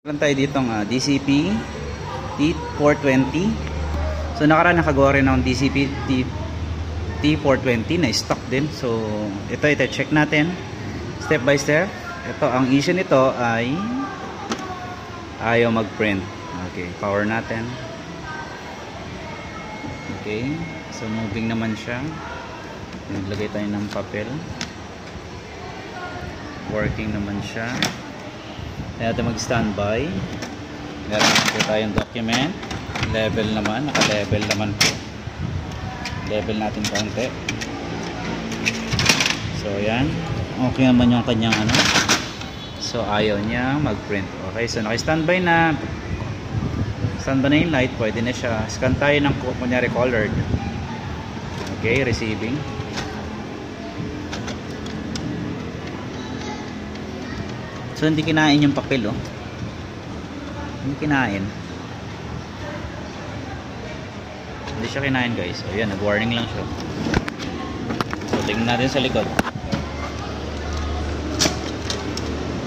Meron tayo ditong DCP T420. So nakaraan nakagawa rin ng DCP T420 na stock din. So ito check natin step by step. Ito ang issue nito ay ayaw mag-print. Okay, power natin. Okay, so moving naman siya. Naglagay tayo ng papel. Working naman siya. Kaya natin mag-standby. Meron natin tayong document. Level naman. Naka-level naman po. Level natin konti. So, ayan. Okay naman yung kanyang ano. So, ayaw niya mag-print. Okay. So, naka-standby na. Standby na yung light. Pwede na siya. Scan tayo ng kunyari colored. Okay. Receiving. So hindi kinain yung papel, oh. Hindi kinain. Hindi siya kinain, guys. So yan, nag-warning lang siya. So tingnan natin sa likod.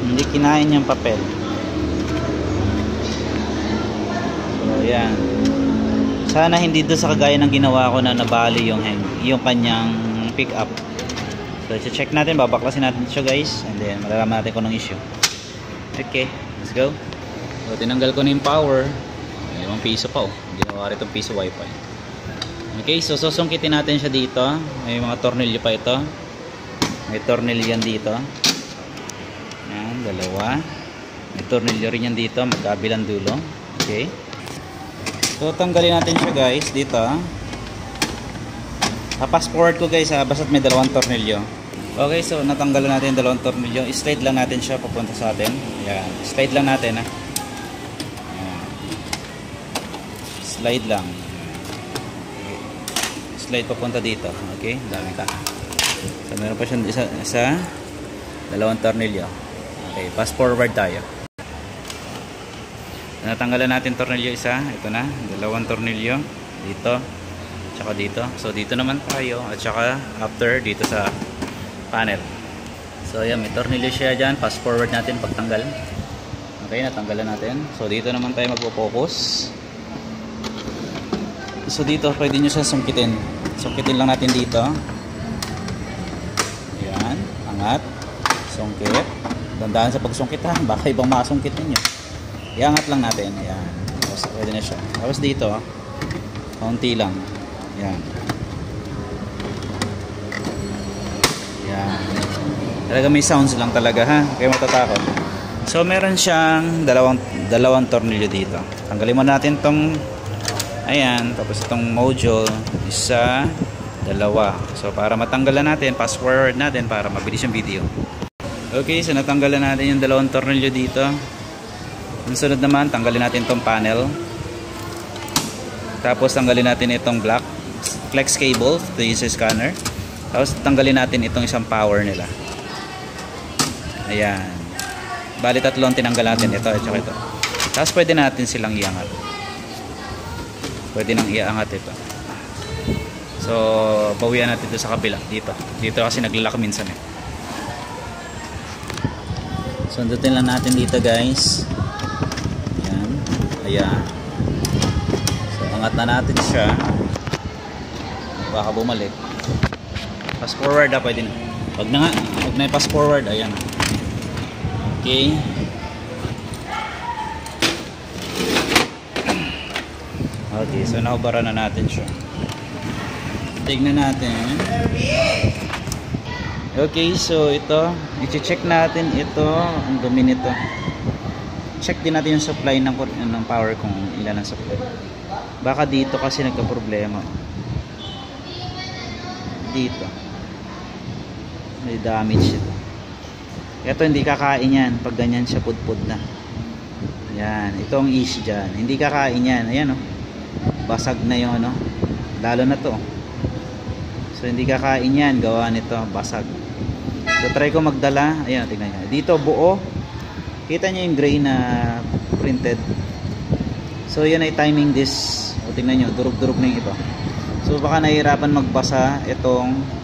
Hindi kinain yung papel. So yan. Sana hindi doon sa kagaya ng ginawa ko na nabali yung kanyang pick up. So check natin, babaklasin natin siya, guys, and then malalaman natin kung anong issue. Okay, let's go. So tinanggal ko na yung power. May 1 piso pa, oh. Ginawa rin itong piso wifi. Okay, so susungkitin natin siya dito. May mga tornilyo pa ito. May tornilyo yan dito. Yan, dalawa. May tornilyo rin yan dito, magkabilang dulo. Okay. So tanggalin natin siya, guys, dito. Pass forward ko, guys, basta't may dalawang tornilyo. Okay, so natanggalan natin yung dalawang tornilyo. Straight lang natin siya papunta sa atin. Ayan, slide lang natin, ha. Ayan. Slide lang. Okay. Slide papunta dito. Okay, dami ka. So meron pa siyang isa dalawang tornilyo. Okay, pass forward tayo. Natanggalan natin tornilyo isa. Ito na, dalawang tornilyo dito, tsaka dito. So dito naman tayo, at saka after dito sa panel. So ayan, may tornilyo siya dyan. Fast forward natin pagtanggal. Okay, natanggalan natin. So dito naman tayo magpo-focus. So dito pwede nyo siya sungkitin. Sungkitin lang natin dito. Ayan, angat, sungkit. Tandaan sa pagsungkit, ha, baka ibang masungkit ninyo. Iangat lang natin. Ayan, tapos pwede na siya. Tapos dito, kaunti lang. Ayan. Yan. Talaga may sounds lang talaga, ha. Kaya matatakot. So meron siyang dalawang tornilyo dito. Tanggalin mo natin tong ayan, tapos itong module, isa, dalawa. So para matanggalan natin, fast forward natin para mabilis yung video. Okay, so natanggalan natin yung dalawang tornilyo dito. Ang sunod naman, tanggalin natin tong panel. Tapos tanggalin natin itong black flex cable to use scanner. Tapos tanggalin natin itong isang power nila. Ayan. Bali tatlong tinanggal natin. Ito at saka ito. Tapos pwede natin silang iangat. Pwede nang iangat ito. So bawian natin ito sa kabila. Dito kasi naglalak minsan, eh. Sundutin lang natin dito, guys. Ayan. Ayan. So angat na natin siya. Baka bumalik. Pass forward, pwede na. Wag na nga, wag na i-pass forward. Ayan. Okay. Okay, so nakabara na natin siya. Tignan natin. Okay, so ito, i-check natin ito, ang dumi nito. Check din natin yung supply ng power kung ilan ang supply. Baka dito kasi nagka-problema. Dito may damage ito. Ito hindi kakain yan pag ganyan siya pudpud na. Yan, ito ang issue dyan. Hindi kakain yan. Ayan, oh. Basag na yung ano. Lalo na to. So hindi kakain yan. Gawa nito, basag. So try ko magdala. Ayan, tingnan nyo. Dito buo. Kita nyo yung gray na printed. So yan ay timing this. O tingnan nyo, durug-durug na yung ito. So baka nahihirapan magbasa itong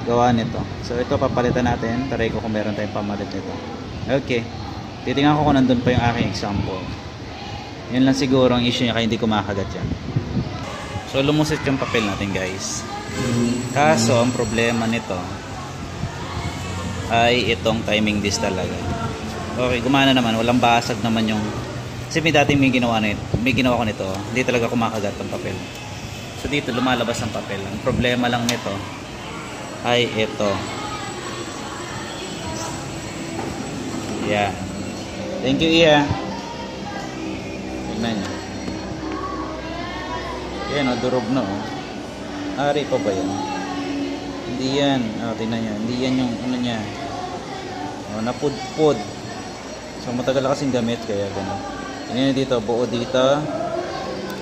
gawa nito. So ito papalitan natin. Taray ko kung meron tayong pamalit nito. Okay. Titingnan ko kung nandun pa yung aking example. Yun lang siguro ang issue niya kaya hindi kumakagat yan. So lumusit yung papel natin guys. Kaso ang problema nito ay itong timing disc talaga. Okay, gumana naman, walang basag naman yung kasi may dating may ginawa ko nito, hindi talaga kumakagat ang papel. So dito lumalabas ang papel. Ang problema lang nito ay ito. Yeah. Thank you, Iya. Tignan nyo. Yan o, durog na o. Ari pa ba yan? Hindi yan. O, tignan nyo. Hindi yan yung ano niya. O, napudpud. So, matagal na kasing gamit. Kaya gano'n. Tignan nyo dito. Buo dito.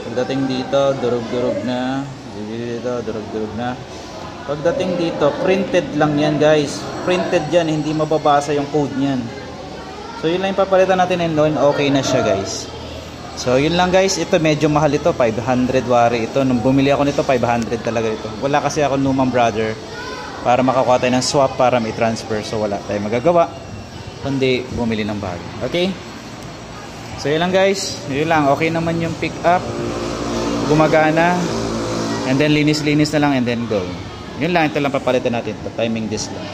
Pagdating dito, durog-durog na. Dito, durog-durog na. Pagdating dito, printed lang yan guys. Printed yan. Hindi mababasa yung code niyan. So yun lang yung papalitan natin and noon okay na siya guys. So yun lang guys, ito medyo mahal ito, 500 wari ito. Nung bumili ako nito 500 talaga ito. Wala kasi ako lumang brother para makakuha tayo ng swap para may transfer. So wala tayong magagawa kundi bumili ng bago. Okay? So yun lang guys, yun lang, okay naman yung pick up. Gumagana. And then linis-linis na lang and then go. Yun lang, ito lang papalitan natin. The timing disc lang.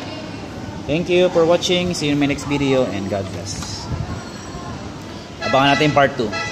Thank you for watching. See you in my next video and God bless. Abangan natin part 2.